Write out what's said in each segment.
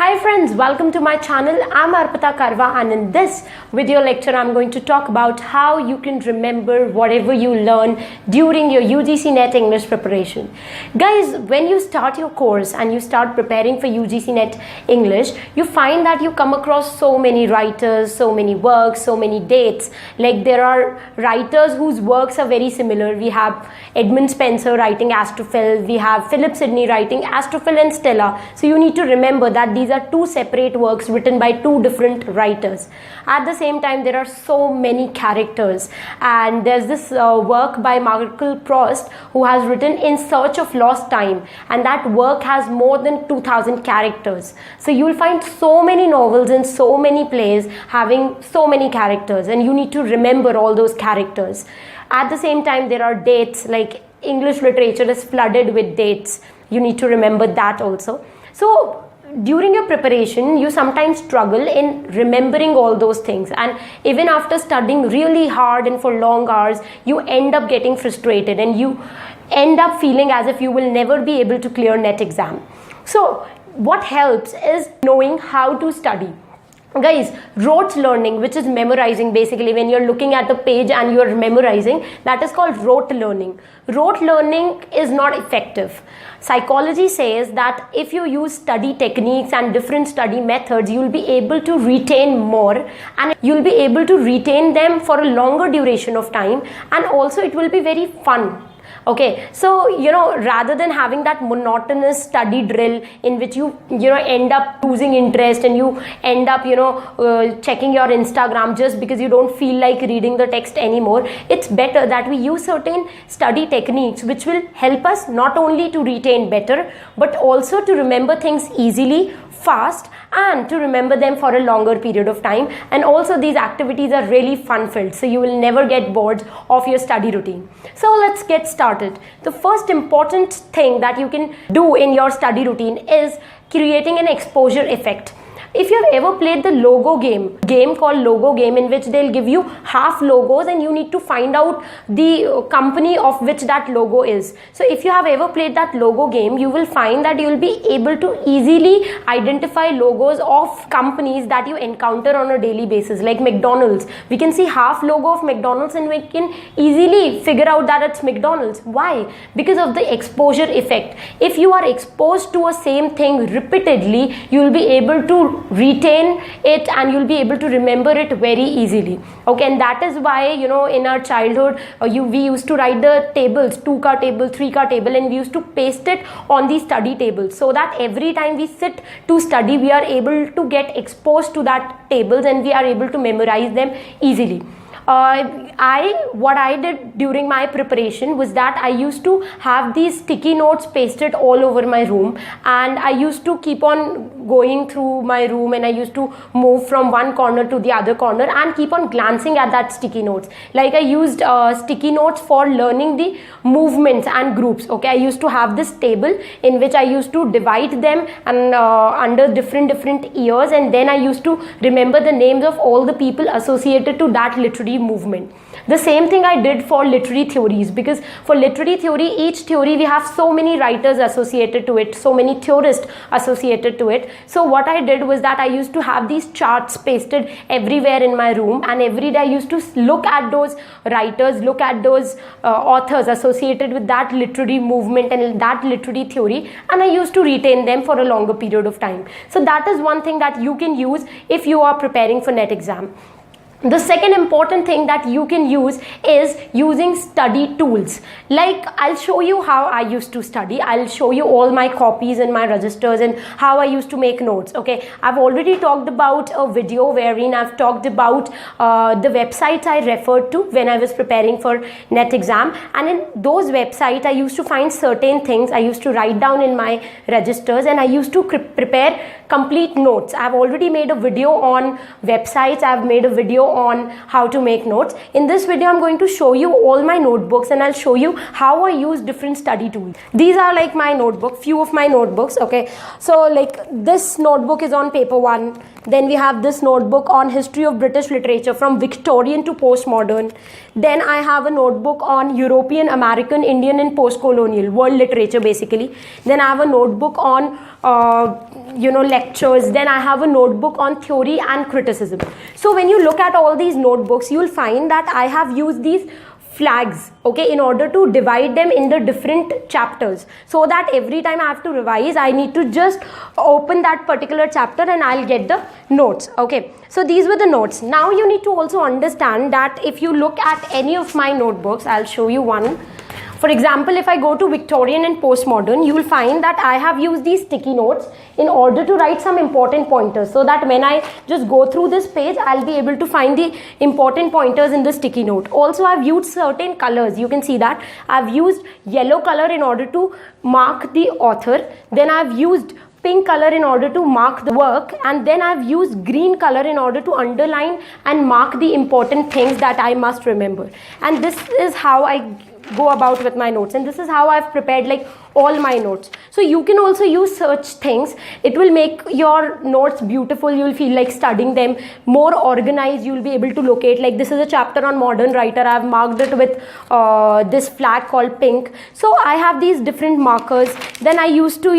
Hi friends, welcome to my channel. I'm Arpita Karwa, and in this video lecture I'm going to talk about how you can remember whatever you learn during your UGC NET English preparation. Guys, when you start your course and you start preparing for UGC NET English, you find that you come across so many writers, so many works, so many dates. Like there are writers whose works are very similar. We have Edmund Spencer writing Astrophil, we have Philip Sidney writing Astrophil and Stella. So you need to remember that these are two separate works written by two different writers. At the same time, there are so many characters, and there's this work by Marcel Proust who has written In Search of Lost Time, and that work has more than 2000 characters. So you'll find so many novels and so many plays having so many characters, and you need to remember all those characters. At the same time, there are dates, like English literature is flooded with dates. You need to remember that also. So during your preparation, you sometimes struggle in remembering all those things, and even after studying really hard and for long hours, you end up getting frustrated and you end up feeling as if you will never be able to clear NET exam. So what helps is knowing how to study. Guys, rote learning, which is memorizing, basically when you're looking at the page and you're memorizing, that is called rote learning. Rote learning is not effective. Psychology says that if you use study techniques and different study methods, you'll be able to retain more, and you'll be able to retain them for a longer duration of time, and also it will be very fun. Okay, so rather than having that monotonous study drill in which you end up losing interest and you end up checking your Instagram just because you don't feel like reading the text anymore, it's better that we use certain study techniques which will help us not only to retain better but also to remember things easily, fast, and to remember them for a longer period of time. And also these activities are really fun filled, so you will never get bored of your study routine. So let's get started. The first important thing that you can do in your study routine is creating an exposure effect. If you've ever played the logo game called logo game, in which they'll give you half logos and you need to find out the company of which that logo is. So if you have ever played that logo game, you will find that you will be able to easily identify logos of companies that you encounter on a daily basis. Like McDonald's, we can see half logo of McDonald's and we can easily figure out that it's McDonald's. Why? Because of the exposure effect. If you are exposed to a same thing repeatedly, you will be able to retain it and you'll be able to remember it very easily. Okay, and that is why in our childhood we used to write the tables, 2-car table, 3-car table, and we used to paste it on the study table, so that every time we sit to study, we are able to get exposed to that tables and we are able to memorize them easily. What I did during my preparation was that I used to have these sticky notes pasted all over my room, and I used to keep on going through my room, and I used to move from one corner to the other corner and keep on glancing at that sticky notes. Like I used sticky notes for learning the movements and groups. Okay, I used to have this table in which I used to divide them and under different years, and then I used to remember the names of all the people associated to that literary movement. The same thing I did for literary theories, because for literary theory, each theory we have so many writers associated to it, so many theorists associated to it. So what I did was that I used to have these charts pasted everywhere in my room, and every day I used to look at those writers, look at those authors associated with that literary movement and that literary theory, and I used to retain them for a longer period of time. So that is one thing that you can use if you are preparing for NET exam. The second important thing that you can use is using study tools. Like I'll show you how I used to study. I'll show you all my copies and my registers and how I used to make notes. Okay, I've already talked about a video wherein I've talked about the websites I referred to when I was preparing for NET exam, and in those websites I used to find certain things I used to write down in my registers, and I used to prepare complete notes. I've already made a video on websites. I've made a video on how to make notes. In this video I'm going to show you all my notebooks, and I'll show you how I use different study tools. These are like my notebook, few of my notebooks. Okay, so like this notebook is on paper 1, then we have this notebook on history of British literature from Victorian to postmodern. Then I have a notebook on European, American, Indian and post-colonial world literature basically. Then I have a notebook on lectures, then I have a notebook on theory and criticism. So when you look at all these notebooks, you will find that I have used these flags, okay, in order to divide them in the different chapters, so that every time I have to revise, I need to just open that particular chapter and I'll get the notes. Okay, so these were the notes. Now you need to also understand that if you look at any of my notebooks, I'll show you one. For example, if I go to Victorian and postmodern, you will find that I have used these sticky notes in order to write some important pointers, so that when I just go through this page, I'll be able to find the important pointers in the sticky note. Also, I've used certain colors. You can see that I've used yellow color in order to mark the author. Then I've used pink color in order to mark the work, and then I've used green color in order to underline and mark the important things that I must remember. And this is how I go about with my notes, and this is how I've prepared like all my notes. So you can also use such things. It will make your notes beautiful. You'll feel like studying them, more organized. You'll be able to locate, like this is a chapter on modern writer. I've marked it with this flag called pink. So I have these different markers. Then I used to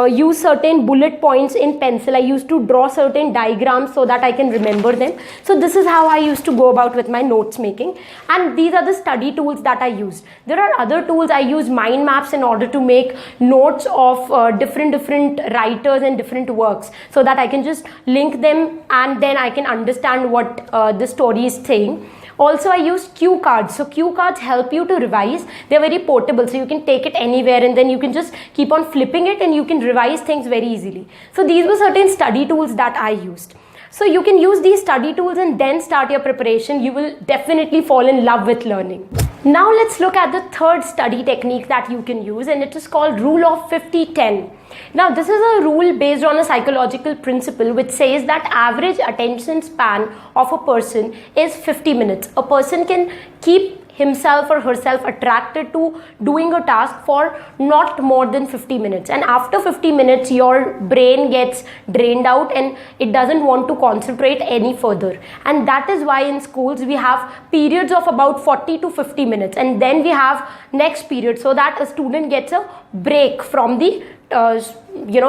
use certain bullet points in pencil. I used to draw certain diagrams so that I can remember them. So this is how I used to go about with my notes making, and these are the study tools that I used. There are other tools. I use mind maps in order to make notes of different writers and different works, so that I can just link them and then I can understand what the story is saying. Also, I use cue cards. So cue cards help you to revise. They're very portable, so you can take it anywhere and then you can just keep on flipping it and you can revise things very easily. So these were certain study tools that I used. So you can use these study tools and then start your preparation. You will definitely fall in love with learning. Now let's look at the third study technique that you can use, and it is called rule of 50-10. Now this is a rule based on a psychological principle which says that average attention span of a person is 50 minutes. A person can keep himself or herself attracted to doing a task for not more than 50 minutes, and after 50 minutes your brain gets drained out and it doesn't want to concentrate any further. And that is why in schools we have periods of about 40 to 50 minutes, and then we have next period, so that a student gets a break from the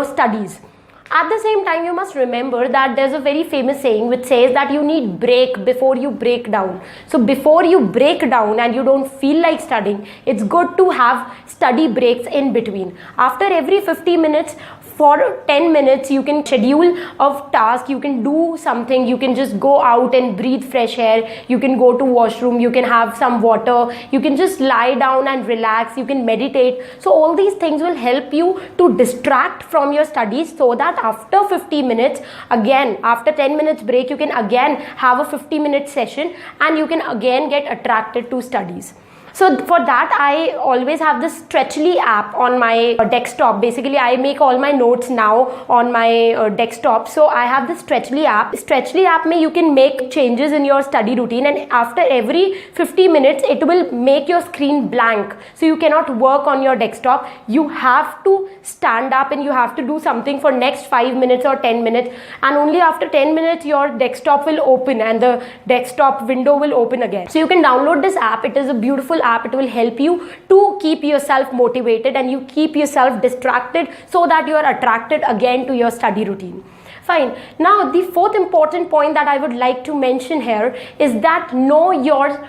studies. At the same time, you must remember that there's a very famous saying which says that you need break before you break down. So before you break down and you don't feel like studying, it's good to have study breaks in between. After every 50 minutes, for 10 minutes, you can schedule a task, you can do something, you can just go out and breathe fresh air, you can go to washroom, you can have some water, you can just lie down and relax, you can meditate. So all these things will help you to distract from your studies, so that after 50 minutes, again, after 10 minutes break, you can again have a 50-minute session and you can again get attracted to studies. So for that, I always have this Stretchly app on my desktop. Basically, I make all my notes now on my desktop. So I have this Stretchly app. Stretchly app mein you can make changes in your study routine, and after every 50 minutes, it will make your screen blank. So you cannot work on your desktop. You have to stand up and you have to do something for next 5 minutes or 10 minutes. And only after 10 minutes, your desktop will open and the desktop window will open again. So you can download this app. It is a beautiful app. It will help you to keep yourself motivated and you keep yourself distracted, so that you are attracted again to your study routine. Fine. Now the fourth important point that I would like to mention here is that know your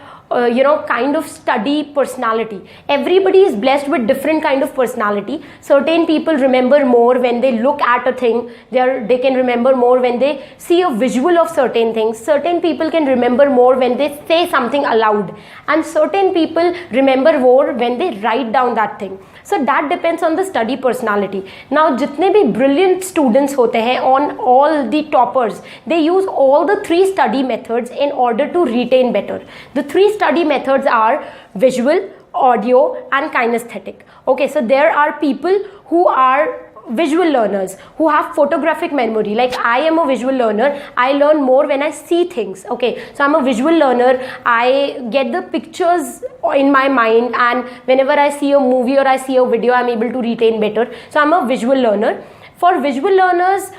kind of study personality. Everybody is blessed with different kind of personality. Certain people remember more when they look at a thing. They can remember more when they see a visual of certain things. Certain people can remember more when they say something aloud, and certain people remember more when they write down that thing. So that depends on the study personality. Now जितने भी brilliant students होते हैं, on all the toppers, they use all the 3 study methods in order to retain better. The 3 study methods are visual, audio and kinesthetic. Okay, so there are people who are visual learners, who have photographic memory. Like I am a visual learner. I learn more when I see things. Okay, so I'm a visual learner. I get the pictures in my mind, and whenever I see a movie or I see a video, I'm able to retain better. So I'm a visual learner. For visual learners,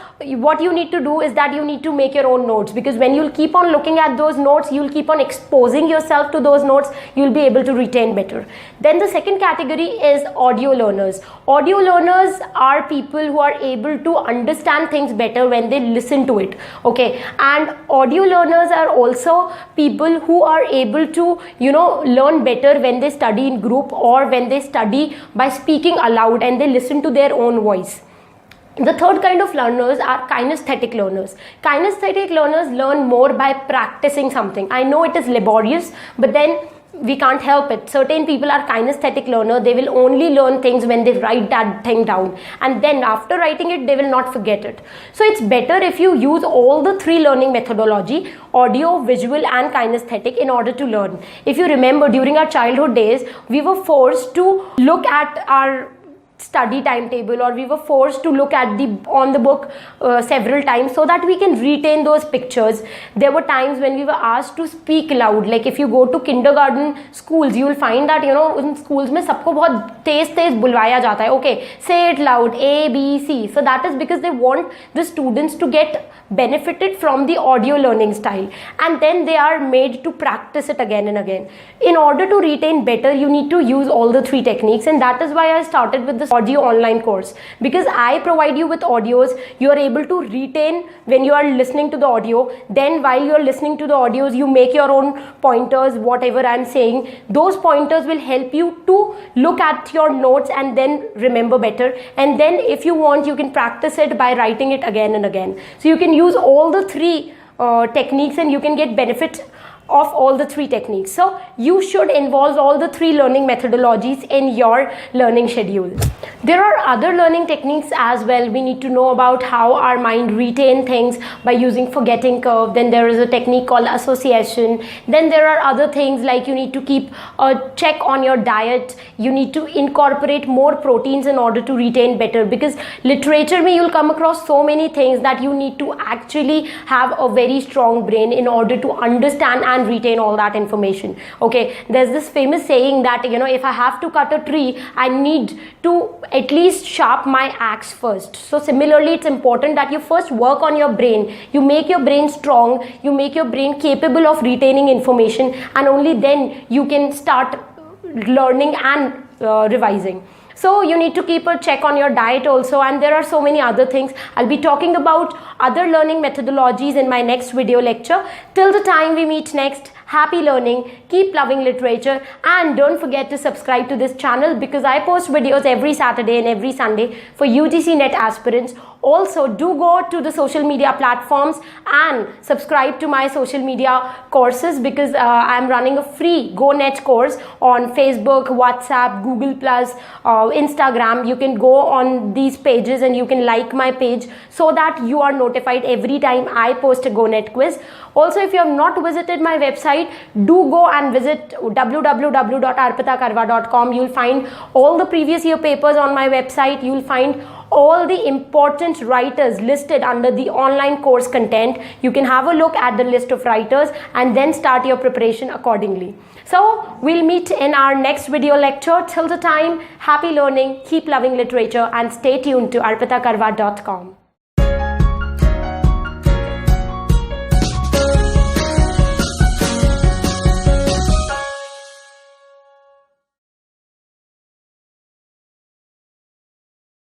what you need to do is that you need to make your own notes, because when you'll keep on looking at those notes, you'll keep on exposing yourself to those notes, you'll be able to retain better. Then the second category is audio learners. Audio learners are people who are able to understand things better when they listen to it, okay? And audio learners are also people who are able to, learn better when they study in group, or when they study by speaking aloud and they listen to their own voice. The third kind of learners are kinesthetic learners. Kinesthetic learners learn more by practicing something. I know it is laborious, but then we can't help it. Certain people are kinesthetic learner. They will only learn things when they write that thing down, and then after writing it, they will not forget it. So it's better if you use all the three learning methodology, audio, visual and kinesthetic, in order to learn. If you remember, during our childhood days, we were forced to look at our study timetable, or we were forced to look at on the book several times, so that we can retain those pictures. There were times when we were asked to speak loud. Like if you go to kindergarten schools, you will find that in schools में सबको बहुत तेज बुलवाया जाता है. Okay, say it loud, A, B, C. So that is because they want the students to get benefited from the audio learning style, and then they are made to practice it again and again. In order to retain better, you need to use all the three techniques, and that is why I started with this audio online course, because I provide you with audios. You are able to retain when you are listening to the audio. Then while you are listening to the audios, you make your own pointers, whatever I am saying. Those pointers will help you to look at your notes and then remember better. And then if you want, you can practice it by writing it again and again. So you can use all the three techniques, and you can get benefit of all the three techniques. So you should involve all the three learning methodologies in your learning schedule. There are other learning techniques as well. We need to know about how our mind retain things by using forgetting curve. Then there is a technique called association. Then there are other things like you need to keep a check on your diet. You need to incorporate more proteins in order to retain better, because literature mein you'll come across so many things that you need to actually have a very strong brain in order to understand and retain all that information. Okay, there's this famous saying that if I have to cut a tree, I need to at least sharp my axe first. So similarly, it's important that you first work on your brain. You make your brain strong, you make your brain capable of retaining information, and only then you can start learning and revising. So you need to keep a check on your diet also, and there are so many other things. I'll be talking about other learning methodologies in my next video lecture. Till the time we meet next, happy learning, keep loving literature, and don't forget to subscribe to this channel, because I post videos every Saturday and every Sunday for UGC NET aspirants. Also, do go to the social media platforms and subscribe to my social media courses, because I'm running a free GoNet course on Facebook, WhatsApp, Google+, Instagram. You can go on these pages and you can like my page so that you are notified every time I post a GoNet quiz. Also, if you have not visited my website, do go and visit www.arpitakarwa.com. You'll find all the previous year papers on my website. You'll find all the important writers listed under the online course content. You can have a look at the list of writers and then start your preparation accordingly. So we'll meet in our next video lecture. Till the time, happy learning, keep loving literature, and stay tuned to arpitakarwa.com.